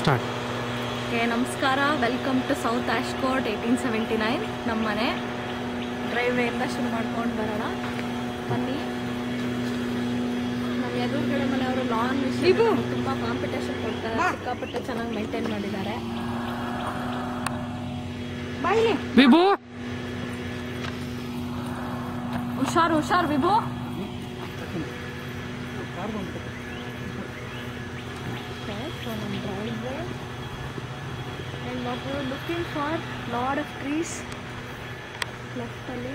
Start. Okay, ನಮಸ್ಕಾರ. Welcome to south ಆಶ್ಕೋಟ್ 1879 ನಮ್ಮ ಮನೆ. ಡ್ರೈವೇಯಿಂದ ಶುರು ಮಾಡ್ಕೊಂಡು ಬರೋಣ ಬನ್ನಿ. ನಮ್ಮ ಎದುರುಗಡೆ ಮನೆಯವರು ಲಾನ್ ವಿಷಯ ತುಂಬ ಕಾಂಪಿಟೇಷನ್ ಕೊಡ್ತಾರೆ, ಸಿಕ್ಕಾಪಟ್ಟೆ ಚೆನ್ನಾಗಿ ಮೇಂಟೈನ್ ಮಾಡಿದ್ದಾರೆ. ವಿಭು ಹುಷಾರು ಹುಷಾರು ವಿಭು. ನಮ್ಮ ಡ್ರೈವೇ and what we were looking for, lot of trees left ಅಲ್ಲಿ.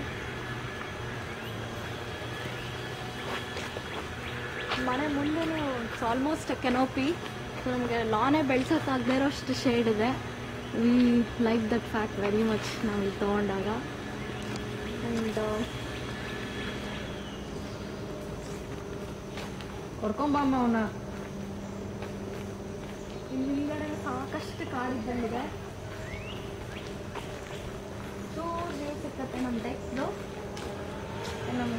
ಮನೆ ಮುಂದೆನೇ ಇಟ್ಸ್ ಆಲ್ಮೋಸ್ಟ್ ಕೆನೋಪಿ. ನಮಗೆ ಲಾನೇ ಬೆಳ್ಸೋಕ್ಕಾಗದೇ ಇರೋಷ್ಟು ಶೇಡ್ ಇದೆ. We like that fact very much ನಾವು ಇಲ್ಲಿ ತೊಗೊಂಡಾಗ. ಆ್ಯಂಡ್ ಕರ್ಕೊಂಬಮ್ಮ ಅವನ್ನ. ಇಲ್ಲಿ ಹಿಂಗಡೆ ಸಾಕಷ್ಟು ಕಾಡಿದ್ದಂಗಿದೆ. ಸೊ ಹೇಗೆ ಸಿಕ್ಕತ್ತೆ ನಮ್ಮ ಡೆಕ್ಸ್ದು, ನಮ್ಮ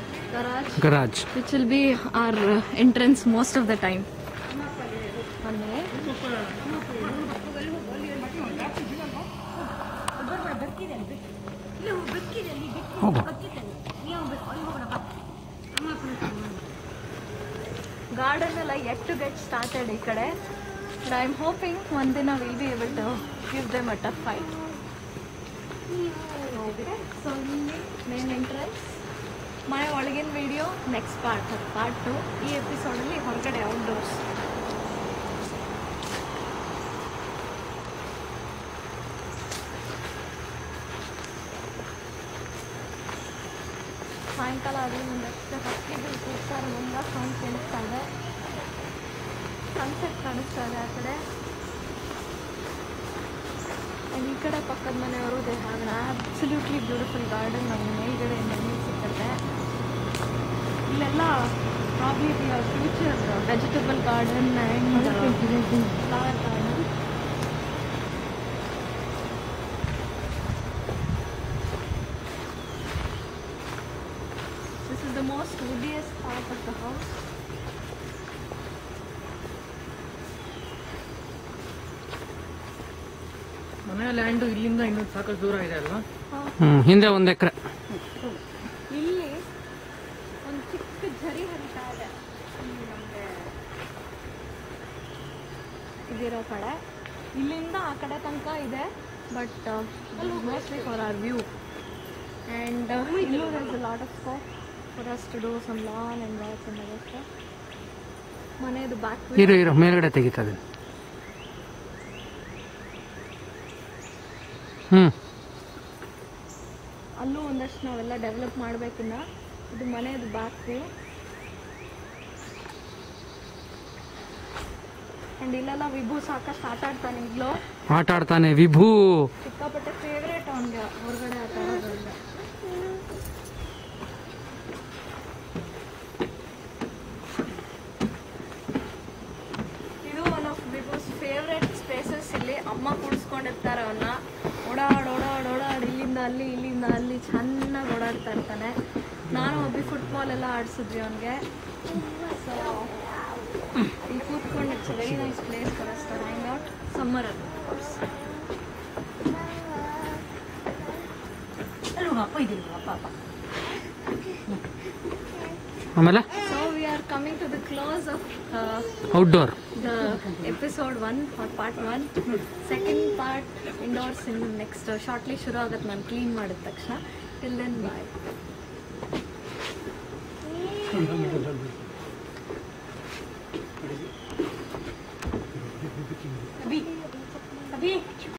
garage which will be our entrance most of the time. ಮೊನ್ನೆ ಗಾರ್ಡನ್ ಎಲ್ಲ ಯೆಟ್ ಟು ಗೆಟ್ ಸ್ಟಾರ್ಟೆಡ್ ಈ ಕಡೆ. And I'm hoping one day we'll be able to give them a tough fight. Okay, so main entrance. My ಒಳಗಿನ video next part 2. ಈ ಎಪಿಸೋಡಲ್ಲಿ ಹೊರಗಡೆ outdoors. ಸಾಯಂಕಾಲ ಅದು ಒಂದಷ್ಟು ಹಕ್ಕಿಗಳು ಕೂಗ್ತಾರೆ, ಮುಂದೆ ಸೌಂಡ್ ಕೇಳಿಸ್ತಾ ಇದೆ. ಸನ್ಸೆಟ್ ಕಾಣಿಸ್ತಾ ಇದೆ ಆ ಕಡೆ. ಈ ಕಡೆ ಪಕ್ಕದ ಮನೆಯವರು they have an absolutely beautiful garden. ನಮ್ಮ ಮೇಲ್ಗಡೆ ಮನೆ ಸಿಕ್ಕತ್ತೆ. ಇಲ್ಲೆಲ್ಲ probably future vegetable garden and flower garden. This is the most woodiest part of the house. ಮನೆ ಲ್ಯಾಂಡ್ ಇಲ್ಲಿಂದ ಇನ್ನೊಂದು ಸಾಕಷ್ಟು ದೂರ ಇದೆ ಅಲ್ವಾ? ಹಿಂದೆ 1 ಎಕರೆ. ಇಲ್ಲಿ ಒಂದು ಚಿಕ್ಕ ಝರಿ ಹರಿತಾ ಇದೆ ನಮಗೆ ಇದಿರೋ ಕಡೆ. ಇಲ್ಲಿಂದ ಆ ಕಡೆ ತನಕ ಇದೆ, but mostly for our view. And ಇಲ್ಲೂ there is a lot of scope for us to do some lawn and walk and ಅದಕ್ಕೆ. ಮನೆಯದು ಬ್ಯಾಕ್ ಇರೋ ಮೇಲ್ಗಡೆ ತೆಗಿತದೆ. ಅಲ್ಲೂ ಒಂದಷ್ಟು ನಾವೆಲ್ಲ ಡೆವಲಪ್ ಮಾಡಬೇಕಿನ್ನ. ಇದು ಮನೆಯದು ಬ್ಯಾಕ್ ವ್ಯೂ. ಆ್ಯಂಡ್ ಇಲ್ಲೆಲ್ಲ ವಿಭು ಸಾಕಷ್ಟು ಆಟ ಆಡ್ತಾನೆ. ಈಗಲೂ ಆಟ ಆಡ್ತಾನೆ ವಿಭು. ಸಿಕ್ಕಾಪಟ್ಟೆ ಫೇವ್ರೇಟ್ ಅವನಿಗೆ ಹೊರಗಡೆ ಆಟ ಆಡೋದ್ರಿಂದ. ಇದು ಒನ್ ಆಫ್ ವಿಭುಸ್ ಫೇವ್ರೇಟ್ ಸ್ಪೇಸಸ್. ಇಲ್ಲಿ ಅಮ್ಮ ಕೂಡಿಸ್ಕೊಂಡಿರ್ತಾರೆ ಅವನ್ನ. ಓಡಾಡಿ ಇಲ್ಲಿಂದ ಅಲ್ಲಿ ಇಲ್ಲಿಂದ ಅಲ್ಲಿ ಚೆನ್ನಾಗಿ ಓಡಾಡ್ತಾ ಇರ್ತಾನೆ. ನಾನು ಒಬ್ಬ ಫುಟ್ಬಾಲ್ ಎಲ್ಲ ಆಡಿಸಿದ್ವಿ ಅವನಿಗೆ. ಸೊ ಇಲ್ಲಿ ಕೂತ್ಕೊಂಡು it's very nice place for us to hang out summer ಅಲ್ಲಿ. ಆಮೇಲೆ so we are coming to the close of outdoor the episode 1 or part 1. Second part indoors in next shortly ಶುರು ಆಗುತ್ತೆ ನಾನು clean ಮಾಡಿದ ತಕ್ಷಣ. Till then bye.